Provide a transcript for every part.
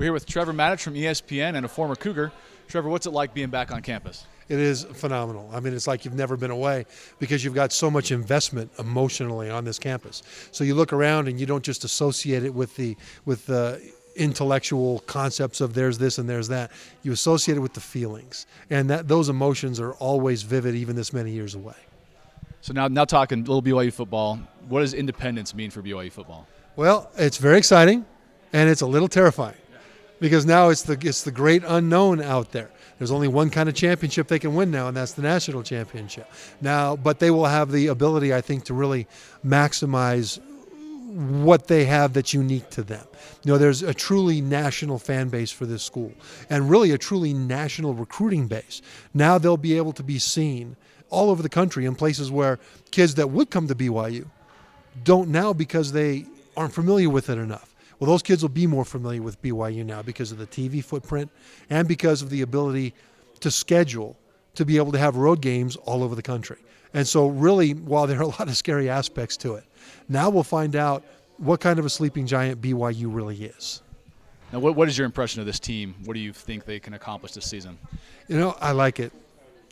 We're here with Trevor Matich from ESPN and a former Cougar. Trevor, what's it like being back on campus? It is phenomenal. I mean, it's like you've never been away because you've got so much investment emotionally on this campus. So you look around and you don't just associate it with the intellectual concepts of there's this and there's that. You associate it with the feelings, and those emotions are always vivid, even this many years away. So now talking a little BYU football. What does independence mean for BYU football? Well, it's very exciting, and it's a little terrifying. Because now it's the great unknown out there. There's only one kind of championship they can win now, and that's the national championship. Now, but they will have the ability, I think, to really maximize what they have that's unique to them. You know, there's a truly national fan base for this school, and really a truly national recruiting base. Now they'll be able to be seen all over the country in places where kids that would come to BYU don't now because they aren't familiar with it enough. Well, those kids will be more familiar with BYU now because of the TV footprint and because of the ability to schedule to be able to have road games all over the country. And so really, while there are a lot of scary aspects to it, now we'll find out what kind of a sleeping giant BYU really is. Now, what is your impression of this team? What do you think they can accomplish this season? You know, I like it.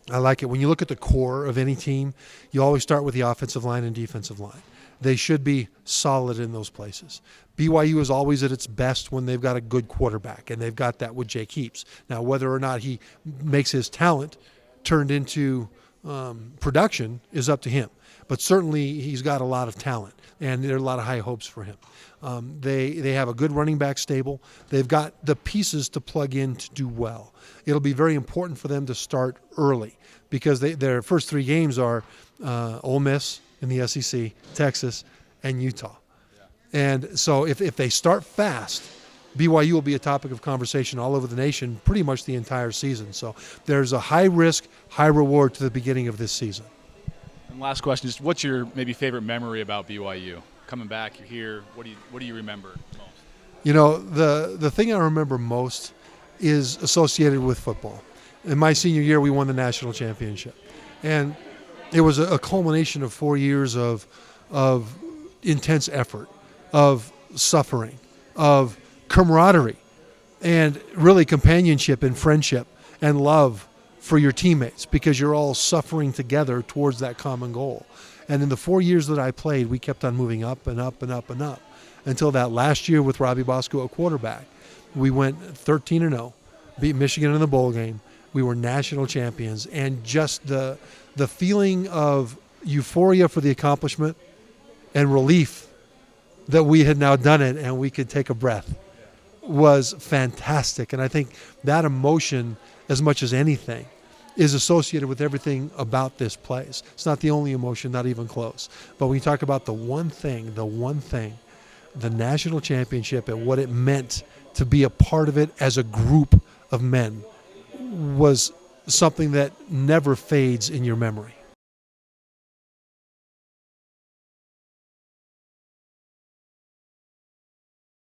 I like it. When you look at the core of any team, you always start with the offensive line and defensive line. They should be solid in those places. BYU is always at its best when they've got a good quarterback, and they've got that with Jake Heaps. Now, whether or not he makes his talent turned into production is up to him. But certainly he's got a lot of talent, and there are a lot of high hopes for him. They have a good running back stable. They've got the pieces to plug in to do well. It'll be very important for them to start early because their first three games are Ole Miss in the SEC, Texas, and Utah. And so if they start fast, BYU will be a topic of conversation all over the nation pretty much the entire season. So there's a high risk, high reward to the beginning of this season. And last question, just what's your maybe favorite memory about BYU? Coming back, you're here, what do you remember most? You know, the thing I remember most is associated with football. In my senior year, we won the national championship. And it was a culmination of 4 years of intense effort, of suffering, of camaraderie, and really companionship and friendship and love for your teammates because you're all suffering together towards that common goal. And in the 4 years that I played, we kept on moving up and up and up and up until that last year with Robbie Bosco at quarterback. We went 13-0, beat Michigan in the bowl game. We were national champions, and just the feeling of euphoria for the accomplishment and relief that we had now done it and we could take a breath was fantastic. And I think that emotion, as much as anything, is associated with everything about this place. It's not the only emotion, not even close. But when you talk about the one thing, the national championship and what it meant to be a part of it as a group of men was something that never fades in your memory.